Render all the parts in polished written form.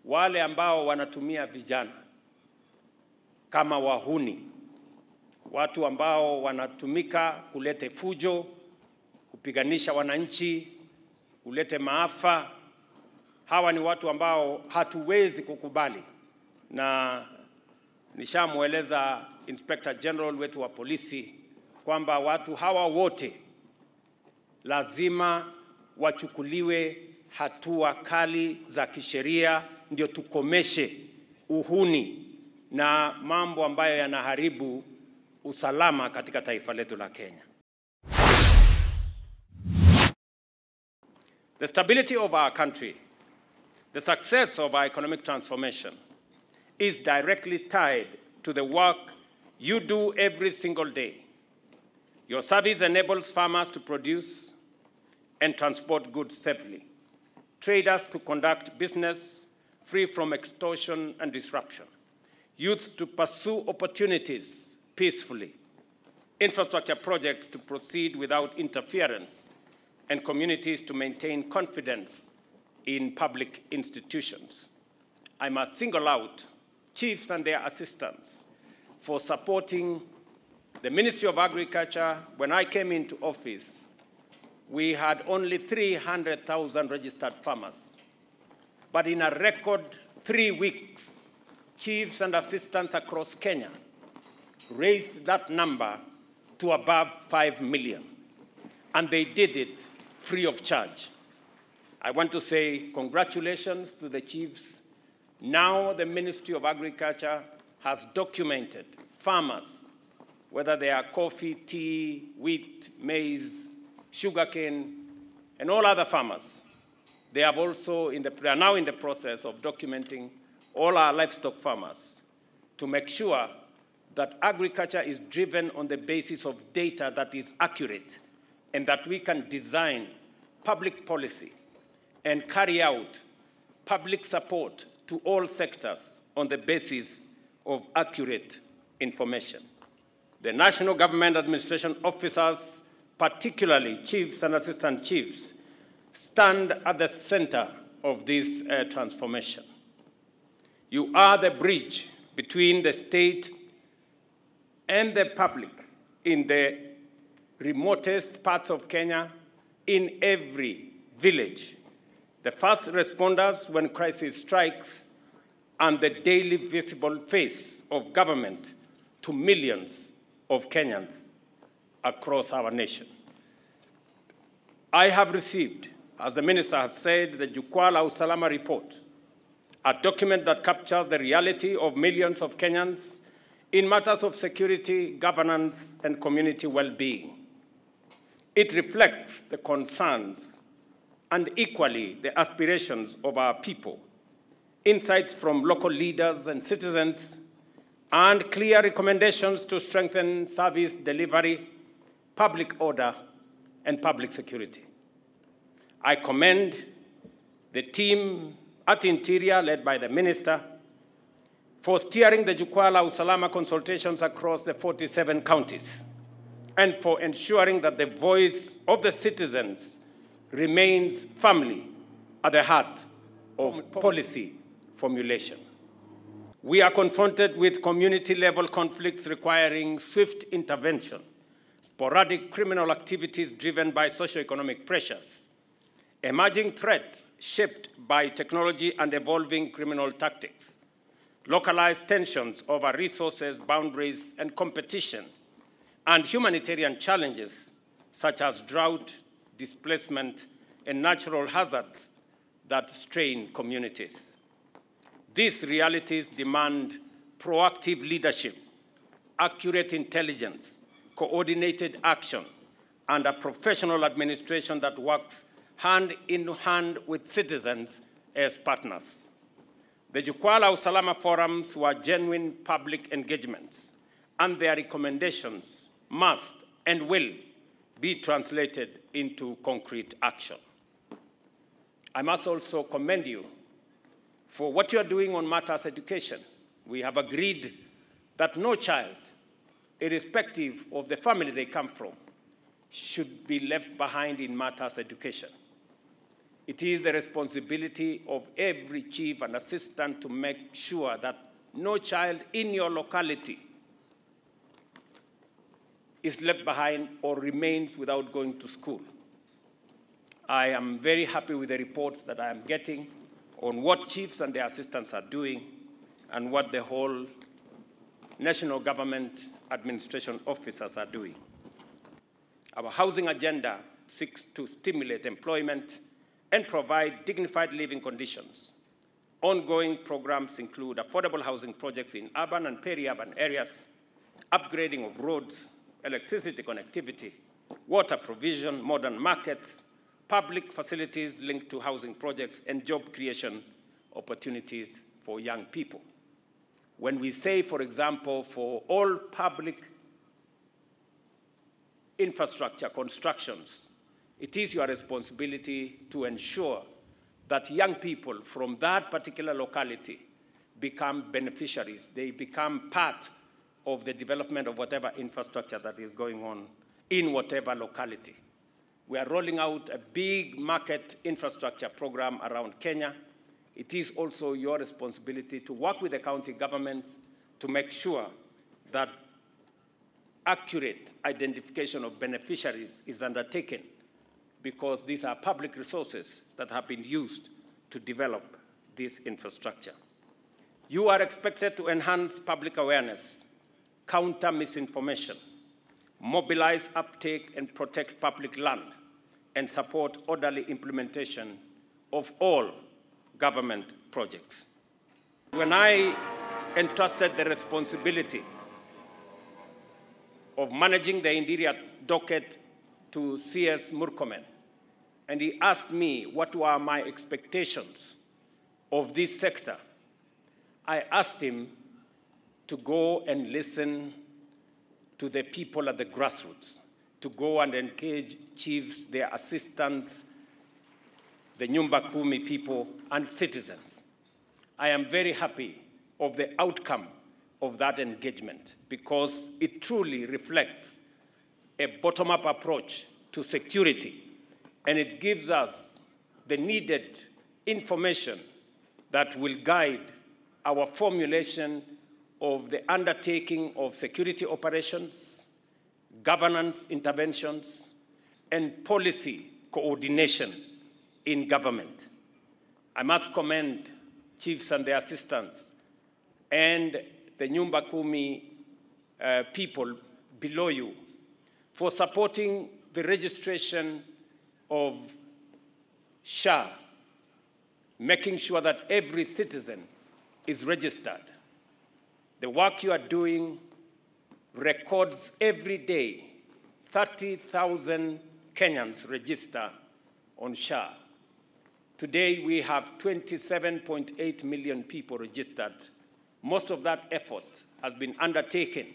wale ambao wanatumia vijana kama wahuni, watu ambao wanatumika kulete fujo, kupiganisha wananchi, kulete maafa. Hawa ni watu ambao hatuwezi kukubali, na nishamueleza Inspector General wetu wa polisi kwamba watu hawa wote lazima wachukuliwe hatua kali za kisheria, ndio tukomeshe uhuni na mambo ambayo yanaharibu usalama katika taifa letu la Kenya. The stability of our country, the success of our economic transformation is directly tied to the work you do every single day. Your service enables farmers to produce and transport goods safely, traders to conduct business free from extortion and disruption, youth to pursue opportunities peacefully, infrastructure projects to proceed without interference, and communities to maintain confidence in public institutions. I must single out chiefs and their assistants for supporting the Ministry of Agriculture. When I came into office, we had only 300,000 registered farmers. But in a record 3 weeks, chiefs and assistants across Kenya raised that number to above 5 million. And they did it free of charge. I want to say congratulations to the chiefs. Now the Ministry of Agriculture has documented farmers, whether they are coffee, tea, wheat, maize, sugarcane, and all other farmers. They are also they are now in the process of documenting all our livestock farmers to make sure that agriculture is driven on the basis of data that is accurate, and that we can design public policy and carry out public support to all sectors on the basis of accurate information. The national government administration officers, particularly chiefs and assistant chiefs, stand at the center of this transformation. You are the bridge between the state and the public in the remotest parts of Kenya, in every village, the first responders when crisis strikes, and the daily visible face of government to millions of Kenyans across our nation. I have received, as the minister has said, the Jukwaa la Usalama report, a document that captures the reality of millions of Kenyans in matters of security, governance, and community well-being. It reflects the concerns and equally the aspirations of our people, insights from local leaders and citizens, and clear recommendations to strengthen service delivery, public order, and public security. I commend the team at Interior, led by the Minister, for steering the Jukwaa la Usalama consultations across the 47 counties, and for ensuring that the voice of the citizens remains firmly at the heart of policy formulation. We are confronted with community-level conflicts requiring swift intervention, sporadic criminal activities driven by socioeconomic pressures, emerging threats shaped by technology and evolving criminal tactics, localized tensions over resources, boundaries, and competition, and humanitarian challenges such as drought, displacement, and natural hazards that strain communities. These realities demand proactive leadership, accurate intelligence, coordinated action, and a professional administration that works hand in hand with citizens as partners. The Jukwaa la Usalama forums were genuine public engagements, and their recommendations must and will be translated into concrete action. I must also commend you for what you are doing on matters education. We have agreed that no child, irrespective of the family they come from, should be left behind in matters education. It is the responsibility of every chief and assistant to make sure that no child in your locality is left behind or remains without going to school. I am very happy with the reports that I am getting on what chiefs and their assistants are doing and what the whole national government administration officers are doing. Our housing agenda seeks to stimulate employment and provide dignified living conditions. Ongoing programs include affordable housing projects in urban and peri-urban areas, upgrading of roads, electricity connectivity, water provision, modern markets, public facilities linked to housing projects, and job creation opportunities for young people. When we say, for example, for all public infrastructure constructions, it is your responsibility to ensure that young people from that particular locality become beneficiaries. They become part of the development of whatever infrastructure that is going on in whatever locality. We are rolling out a big market infrastructure program around Kenya. It is also your responsibility to work with the county governments to make sure that accurate identification of beneficiaries is undertaken, because these are public resources that have been used to develop this infrastructure. You are expected to enhance public awareness, counter misinformation, mobilize uptake and protect public land, and support orderly implementation of all government projects. When I entrusted the responsibility of managing the interior docket to CS Murkomen, and he asked me what were my expectations of this sector, I asked him to go and listen to the people at the grassroots, to go and engage chiefs, their assistants, the Nyumba Kumi people, and citizens. I am very happy of the outcome of that engagement, because it truly reflects a bottom-up approach to security, and it gives us the needed information that will guide our formulation of the undertaking of security operations, governance interventions, and policy coordination in government. I must commend chiefs and their assistants and the Nyumba Kumi people below you for supporting the registration of SHA, making sure that every citizen is registered. The work you are doing records every day 30,000 Kenyans register on SHA. Today we have 27.8 million people registered. Most of that effort has been undertaken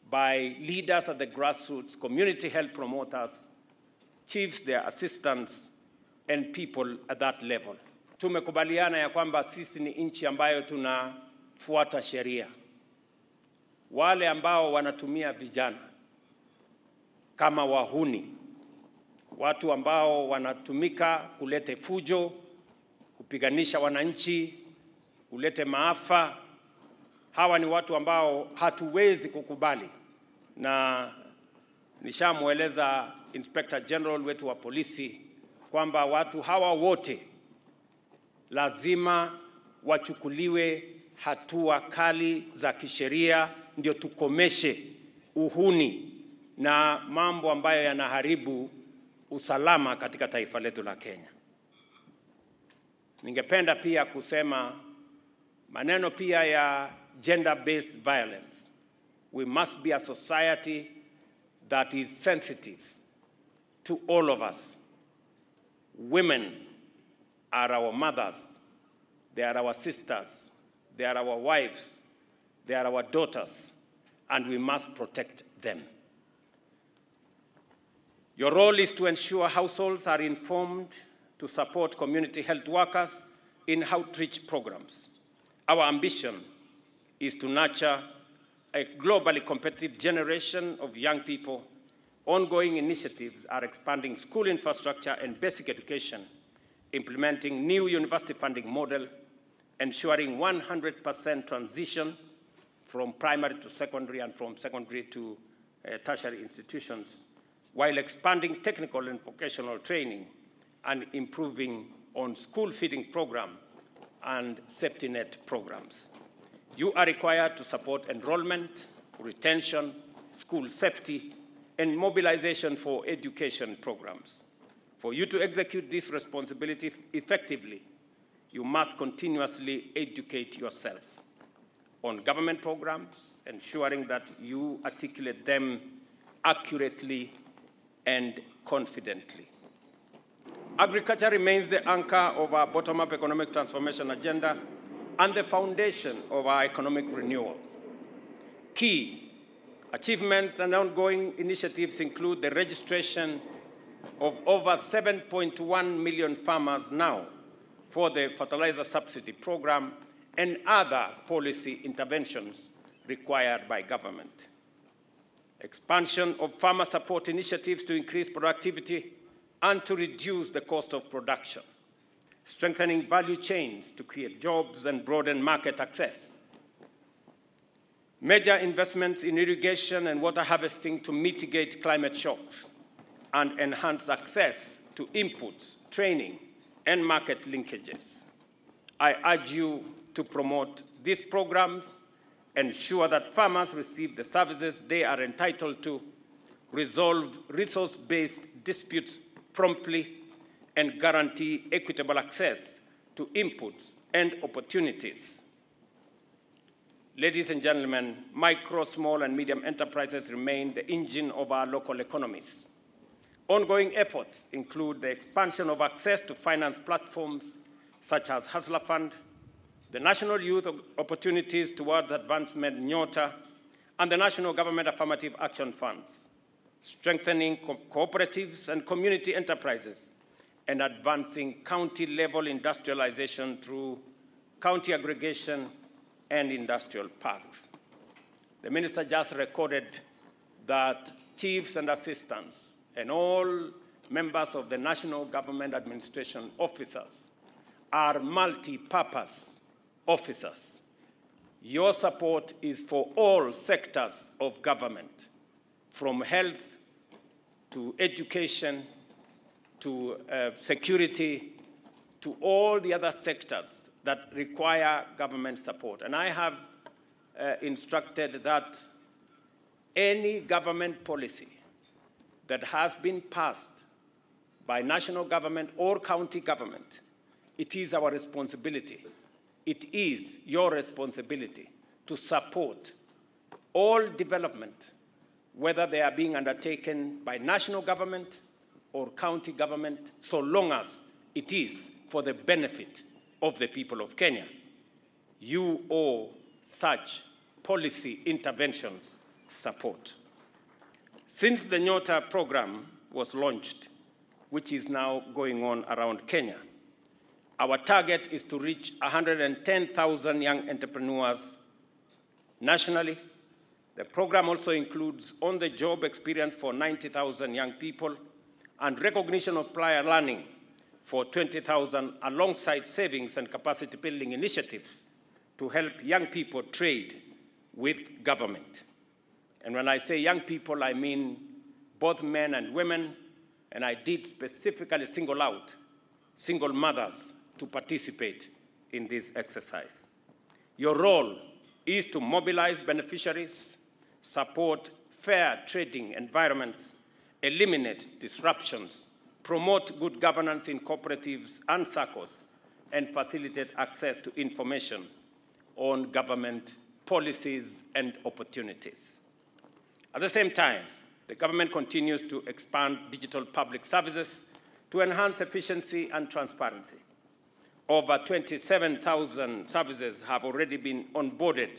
by leaders at the grassroots, community health promoters, chiefs, their assistants, and people at that level. Tumekubaliana ya kwamba sisi ni nchi ambayo tunafuata sheria. Wale ambao wanatumia vijana kama wahuni, watu ambao wanatumika kulete fujo, kupiganisha wananchi, kulete maafa, hawa ni watu ambao hatuwezi kukubali. Na nishamueleza Inspector General wetu wa polisi kwamba watu hawa wote lazima wachukuliwe hatua kali za kisheria, ndio tukomeshe uhuni na mambo ambayo yanaharibu usalama katika taifa letu la Kenya. Ningependa pia kusema maneno pia ya gender-based violence. We must be a society that is sensitive to all of us. Women are our mothers, they are our sisters, they are our wives, they are our daughters, and we must protect them. Your role is to ensure households are informed, to support community health workers in outreach programs. Our ambition is to nurture a globally competitive generation of young people. Ongoing initiatives are expanding school infrastructure and basic education, implementing new university funding model, ensuring 100% transition from primary to secondary and from secondary to tertiary institutions, while expanding technical and vocational training and improving on school feeding program and safety net programs. You are required to support enrollment, retention, school safety, and mobilization for education programs. For you to execute this responsibility effectively, you must continuously educate yourself on government programs, ensuring that you articulate them accurately and confidently. Agriculture remains the anchor of our bottom-up economic transformation agenda and the foundation of our economic renewal. Key achievements and ongoing initiatives include the registration of over 7.1 million farmers now for the fertilizer subsidy program and other policy interventions required by government. Expansion of farmer support initiatives to increase productivity and to reduce the cost of production. Strengthening value chains to create jobs and broaden market access. Major investments in irrigation and water harvesting to mitigate climate shocks and enhance access to inputs, training, and market linkages. I urge you to promote these programs, ensure that farmers receive the services they are entitled to, resolve resource-based disputes promptly, and guarantee equitable access to inputs and opportunities. Ladies and gentlemen, micro, small, and medium enterprises remain the engine of our local economies. Ongoing efforts include the expansion of access to finance platforms such as Hustler Fund, the National Youth Opportunities Towards Advancement NYOTA, and the National Government Affirmative Action Funds, strengthening cooperatives and community enterprises, and advancing county-level industrialization through county aggregation and industrial parks. The minister just recorded that chiefs and assistants and all members of the National Government Administration officers are multi-purpose officers. Your support is for all sectors of government, from health to education, to security, to all the other sectors that require government support. And I have instructed that any government policy that has been passed by national government or county government, it is our responsibility, it is your responsibility to support all development, whether they are being undertaken by national government or county government, so long as it is for the benefit of the people of Kenya. You owe such policy interventions support. Since the NYOTA program was launched, which is now going on around Kenya, our target is to reach 110,000 young entrepreneurs nationally. The program also includes on-the-job experience for 90,000 young people and recognition of prior learning for 20,000 alongside savings and capacity building initiatives to help young people trade with government. And when I say young people, I mean both men and women, and I did specifically single out single mothers to participate in this exercise. Your role is to mobilize beneficiaries, support fair trading environments, eliminate disruptions, promote good governance in cooperatives and SACCOs, and facilitate access to information on government policies and opportunities. At the same time, the government continues to expand digital public services to enhance efficiency and transparency. Over 27,000 services have already been onboarded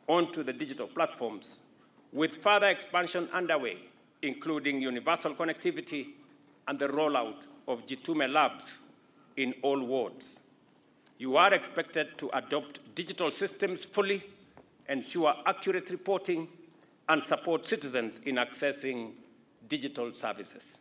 onto the digital platforms, with further expansion underway, including universal connectivity and the rollout of Jitume labs in all wards. You are expected to adopt digital systems fully, ensure accurate reporting, and support citizens in accessing digital services.